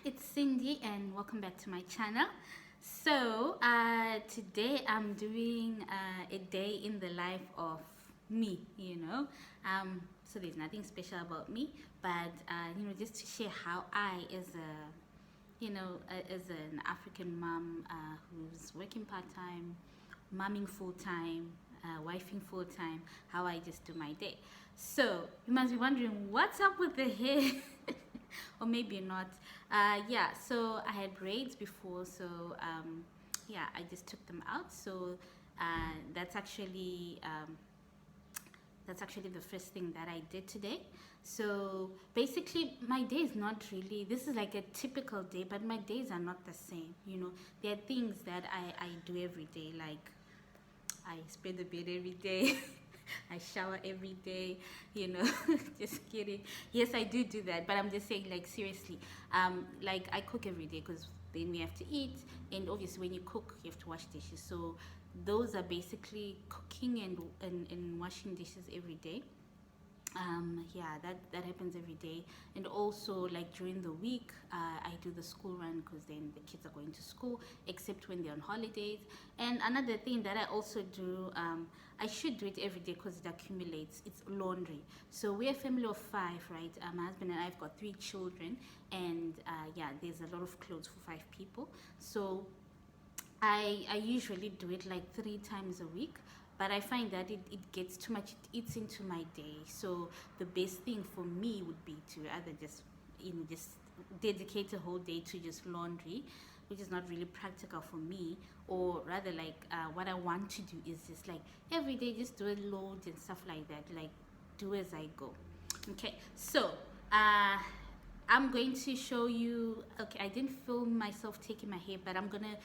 it's Cindy and welcome back to my channel. So today I'm doing a day in the life of me. So there's nothing special about me, but just to share how I, as an African mom who's working part-time, momming full-time, wifing full-time, how I just do my day. So you must be wondering what's up with the hair. Or maybe not. Yeah, so I had braids before, so yeah, I just took them out. So that's actually the first thing that I did today. So basically my day is not really, this is like a typical day, but my days are not the same. There are things that I do every day, like I spray the bed every day. I shower every day, just kidding. Yes, I do that, but I'm just saying, like, seriously, like I cook every day because then we have to eat, and obviously when you cook, you have to wash dishes. So those are basically cooking and washing dishes every day. Yeah, that happens every day. And also, like, during the week, I do the school run because then the kids are going to school, except when they're on holidays. And another thing that I also do, I should do it every day because it accumulates, it's laundry. So we're a family of 5, right? My husband and I've got 3 children, and yeah, there's a lot of clothes for 5 people. So I usually do it like 3 times a week, but I find that it gets too much, it eats into my day. So the best thing for me would be to either just dedicate a whole day to just laundry, which is not really practical for me, or rather, like, what I want to do is just like every day just do a load and stuff like that, like do as I go. Okay, so I'm going to show you. Okay, I didn't film myself taking my hair, but I'm gonna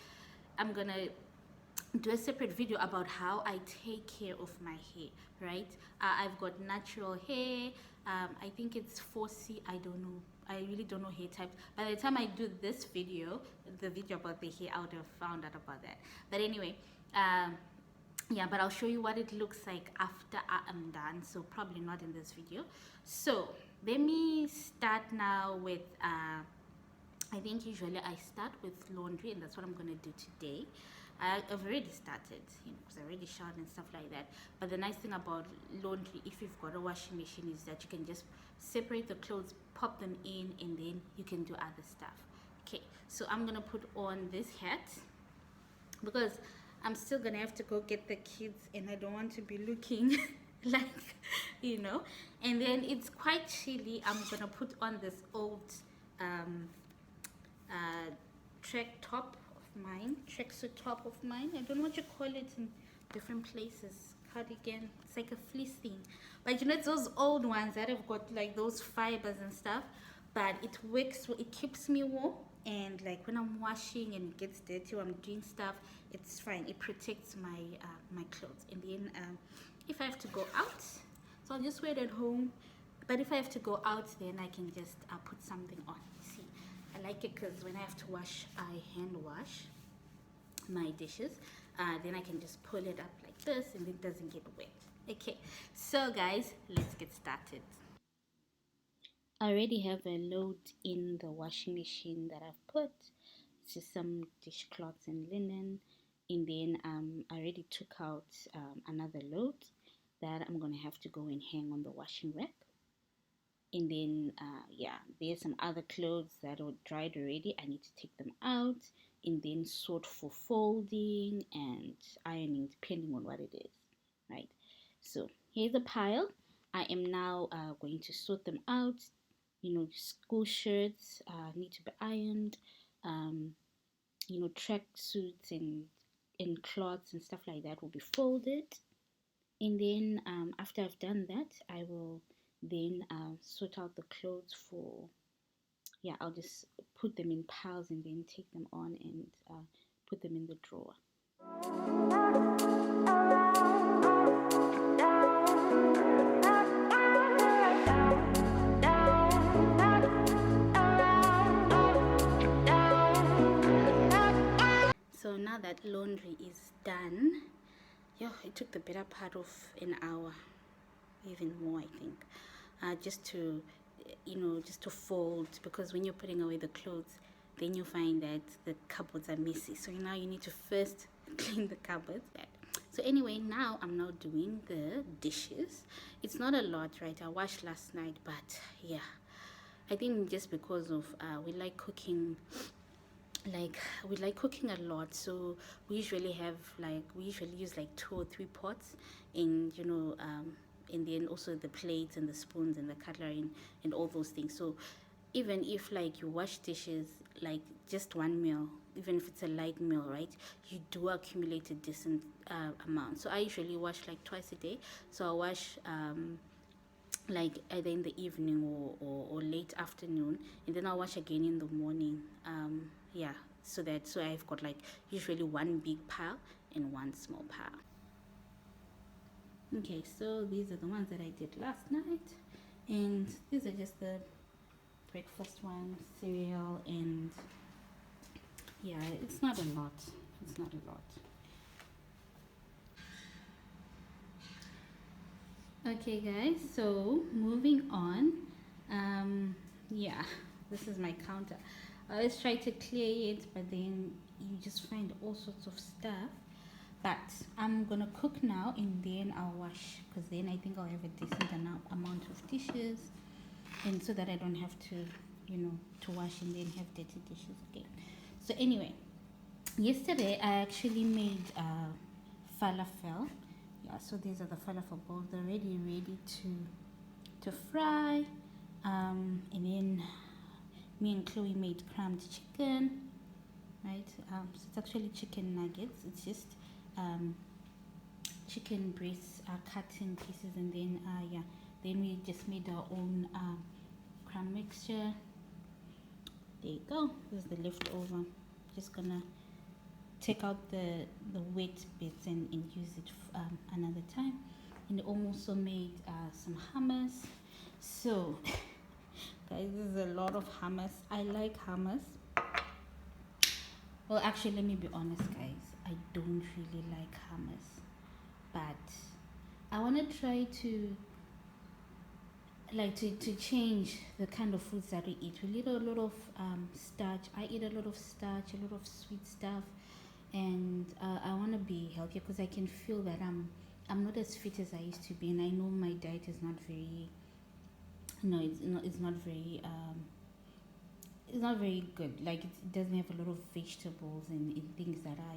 do a separate video about how I take care of my hair, right? I've got natural hair. I think it's 4C. I don't know. I really don't know hair types. By the time I do this video, the video about the hair, I would have found out about that. But anyway, yeah, but I'll show you what it looks like after I am done. So probably not in this video. So let me start now with I think usually I start with laundry, and that's what I'm going to do today. I've already started, because I already showered and stuff like that. But the nice thing about laundry, if you've got a washing machine, is that you can just separate the clothes, pop them in, and then you can do other stuff. Okay, so I'm going to put on this hat because I'm still going to have to go get the kids, and I don't want to be looking like, And then it's quite chilly. I'm going to put on this old track top of mine, tracksuit top of mine. I don't know what you call it in different places. Cardigan. It's like a fleece thing, but it's those old ones that have got like those fibers and stuff. But it works. It keeps me warm, and like when I'm washing and it gets dirty or I'm doing stuff, it's fine. It protects my my clothes. And then if I have to go out, so I'll just wear it at home. But if I have to go out, then I can just put something on. See, I like it because when I have to wash, I hand wash my dishes. Then I can just pull it up like this and it doesn't get wet. Okay, so guys, let's get started. I already have a load in the washing machine that I've put. It's just some dishcloths and linen. And then I already took out another load that I'm going to have to go and hang on the washing rack. And then yeah, there's some other clothes that are dried already. I need to take them out and then sort for folding and ironing, depending on what it is, right? So here's a pile. I am now going to sort them out. School shirts need to be ironed. Track suits and cloths and stuff like that will be folded. And then after I've done that, I will then sort out the clothes for, yeah, I'll just put them in piles and then take them on and put them in the drawer. So now that laundry is done, yeah, it took the better part of an hour, even more, I think, just to fold, because when you're putting away the clothes, then you find that the cupboards are messy. So now you need to first clean the cupboards. So anyway, now I'm now doing the dishes. It's not a lot, right? I washed last night, but yeah, I think just because of we like cooking, a lot, so we usually use like 2 or 3 pots, and and then also the plates and the spoons and the cutlery and all those things. So even if like you wash dishes like just one meal, even if it's a light meal, right, you do accumulate a decent amount. So I usually wash like twice a day. So I wash like either in the evening or late afternoon, and then I'll wash again in the morning. Yeah, so I've got like usually one big pile and one small pile. Okay, so these are the ones that I did last night, and these are just the breakfast ones, cereal, and yeah, it's not a lot. It's not a lot. Okay, guys, so moving on. Yeah, this is my counter. I always try to clear it, but then you just find all sorts of stuff. But I'm gonna cook now and then I'll wash, because then I think I'll have a decent amount of dishes, and so that I don't have to, to wash and then have dirty dishes again. So anyway, yesterday I actually made falafel. Yeah, so these are the falafel balls. They're already ready to fry. And then me and Chloe made crumbed chicken, right? So it's actually chicken nuggets. It's just chicken breasts cut in pieces, and then then we just made our own crumb mixture. There you go. This is the leftover. Just gonna take out the wet bits and use it another time. And also made some hummus. So guys, this is a lot of hummus. I like hummus. Well, actually, let me be honest, guys, I don't really like hummus, but I want to try to change the kind of foods that we eat. We eat a lot of starch. I eat a lot of starch, a lot of sweet stuff, and I want to be healthier, because I can feel that I'm not as fit as I used to be, and I know my diet is not very, it's not very good. Like it doesn't have a lot of vegetables and things that are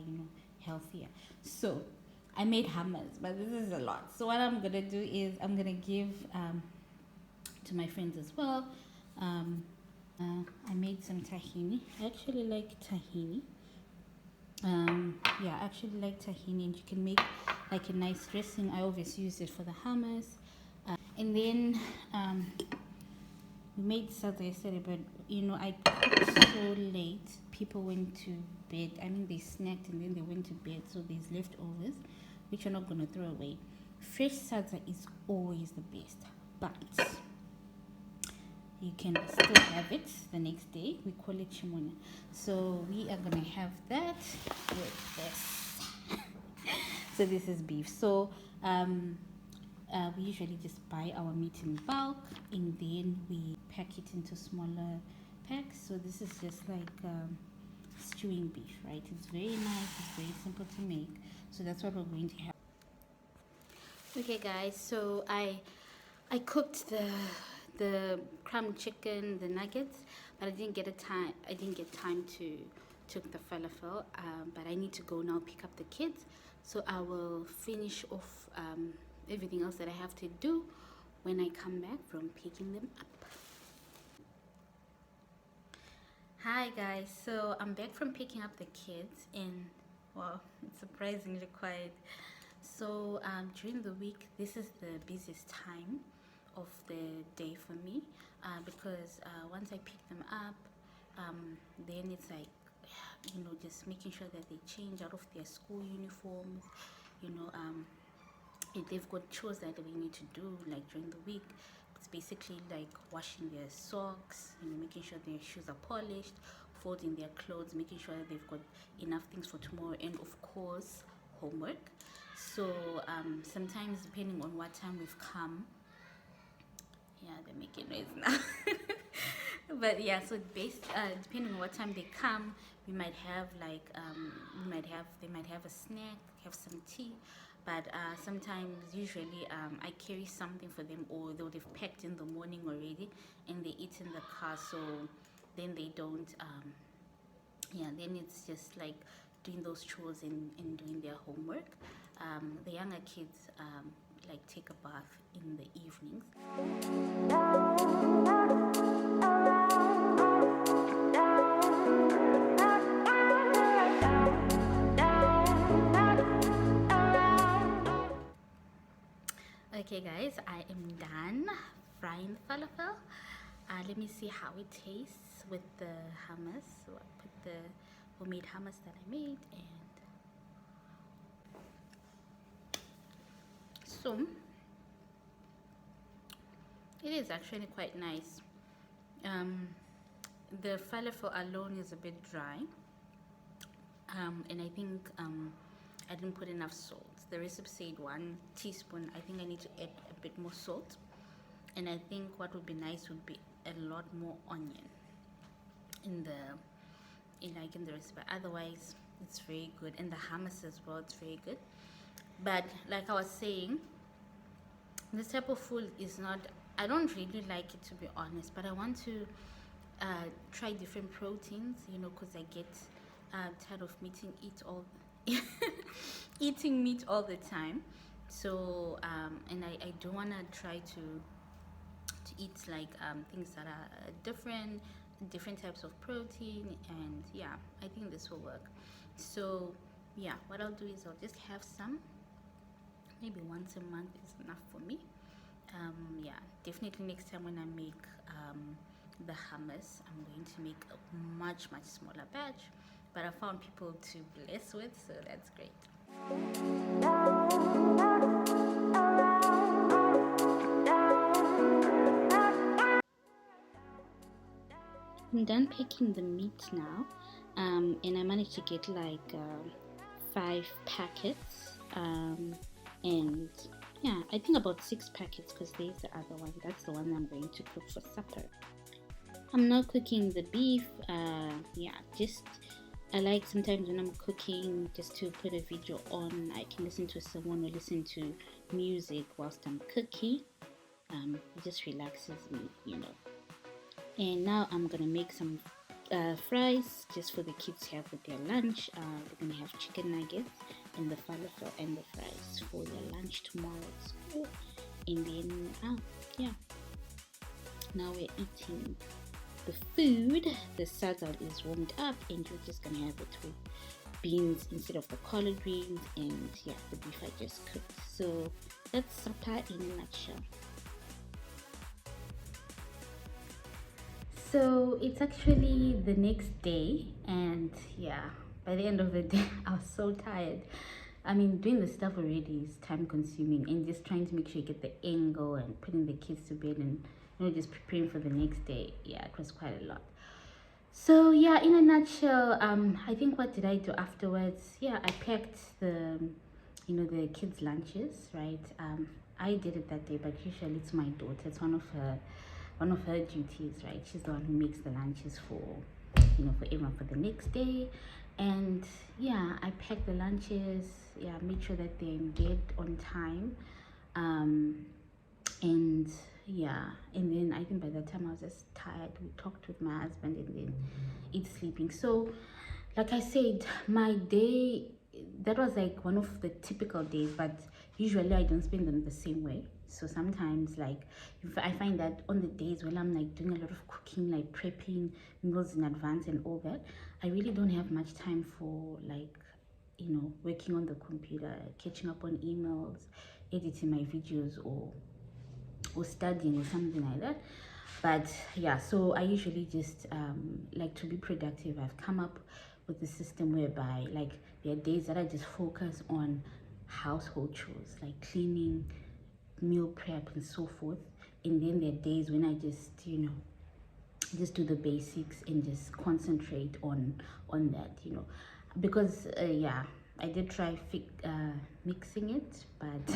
healthier. So I made hummus, but this is a lot. So what I'm gonna do is I'm gonna give to my friends as well. I made some tahini. I actually like tahini. Yeah, I actually like tahini, and you can make like a nice dressing. I always use it for the hummus. And then we made salsa yesterday, but I cooked so late. People went to bed. I mean, they snacked and then they went to bed, so there's leftovers, which you're not gonna throw away. Fresh salsa is always the best, but you can still have it the next day. We call it chimone. So we are gonna have that with this. So this is beef. So we usually just buy our meat in bulk, and then we pack it into smaller packs. So this is just like stewing beef, right? It's very nice. It's very simple to make. So that's what we're going to have. Okay, guys. So I cooked the crumb chicken, the nuggets, but I didn't get time to cook the falafel. But I need to go now pick up the kids. So I will finish off everything else that I have to do when I come back from picking them up. Hi guys, so I'm back from picking up the kids, and well, it's surprisingly quiet. So during the week, this is the busiest time of the day for me, because once I pick them up, then it's like just making sure that they change out of their school uniforms. If they've got chores that we need to do like during the week, it's basically like washing their socks, making sure their shoes are polished, folding their clothes, making sure that they've got enough things for tomorrow, and of course homework. So sometimes, depending on what time we've come, yeah, they're making noise now. But yeah, so based depending on what time they come, we might have like they might have a snack, have some tea. But sometimes, usually, I carry something for them, or they would have packed in the morning already, and they eat in the car. So then they don't. Yeah, then it's just like doing those chores and doing their homework. The younger kids like take a bath in the evenings. Okay, guys, I am done frying the falafel. Let me see how it tastes with the hummus. So I put the homemade hummus that I made, and so it is actually quite nice. The falafel alone is a bit dry, and I think I didn't put enough salt. The recipe said 1 teaspoon. I think I need to add a bit more salt, and I think what would be nice would be a lot more onion in the recipe. Otherwise, it's very good, and the hummus as well, it's very good. But like I was saying, this type of food is not, I don't really like it, to be honest, but I want to try different proteins, because I get tired of eating meat all the time. So and I do want to try to eat like things that are different types of protein, and yeah, I think this will work. So yeah, what I'll do is I'll just have some, maybe once a month is enough for me. Yeah, definitely next time when I make the hummus, I'm going to make a much smaller batch, but I found people to bless with, so that's great. I'm done picking the meat now, and I managed to get like 5 packets, and yeah, I think about 6 packets, because there's the other one. That's the one I'm going to cook for supper. I'm not cooking the beef. Yeah, just I like sometimes when I'm cooking just to put a video on. I can listen to someone or listen to music whilst I'm cooking. It just relaxes me. And now I'm gonna make some fries just for the kids to have with their lunch. We're gonna have chicken nuggets and the falafel and the fries for their lunch tomorrow at school. And then yeah, now we're eating the food. The salad is warmed up, and we're just gonna have it with beans instead of the collard greens, and yeah, the beef I just cooked. So that's supper in a nutshell. So it's actually the next day, and yeah, by the end of the day I was so tired. I mean, doing the stuff already is time consuming, and just trying to make sure you get the angle and putting the kids to bed, and just preparing for the next day. Yeah, it was quite a lot. So yeah, in a nutshell, I think, what did I do afterwards? Yeah, I packed the the kids' lunches, right? I did it that day, but usually it's my daughter. It's one of her duties, right? She's the one who makes the lunches for for everyone for the next day. And yeah, I packed the lunches. Yeah, make sure that they're in bed on time. And yeah, and then I think by the time I was just tired, we talked with my husband, and then it's sleeping. So like I said, my day, that was like one of the typical days, but usually I don't spend them the same way. So sometimes, like, if I find that on the days when I'm like doing a lot of cooking, like prepping meals in advance and all that, I really don't have much time for like working on the computer, catching up on emails, editing my videos, or studying or something like that. But yeah, so I usually just like to be productive. I've come up with the system whereby, like, there are days that I just focus on household chores, like cleaning, meal prep, and so forth. And then there are days when I just just do the basics and just concentrate on that, because yeah, I did try mixing it, but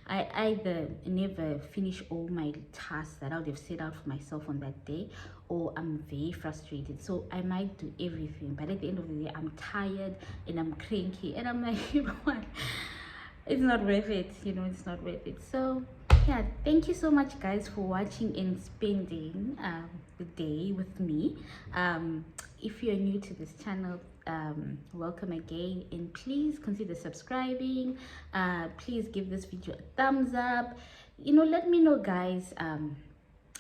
I either never finish all my tasks that I would have set out for myself on that day, or I'm very frustrated. So I might do everything, but at the end of the day, I'm tired and I'm cranky, and I'm like, you know what? It's not worth it. It's not worth it. So yeah, thank you so much, guys, for watching and spending the day with me. If you're new to this channel, welcome again, and please consider subscribing. Please give this video a thumbs up. Let me know, guys.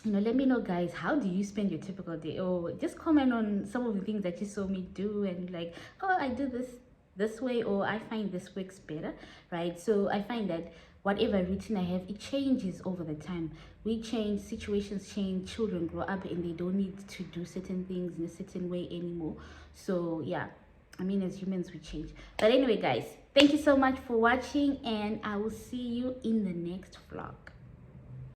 Let me know, guys, how do you spend your typical day, or just comment on some of the things that you saw me do, and like, oh, I do this way, or I find this works better, right? So I find that whatever routine I have, it changes over the time. We change, situations change, children grow up, and they don't need to do certain things in a certain way anymore. So yeah, I mean, as humans, we change. But anyway, guys, thank you so much for watching, and I will see you in the next vlog.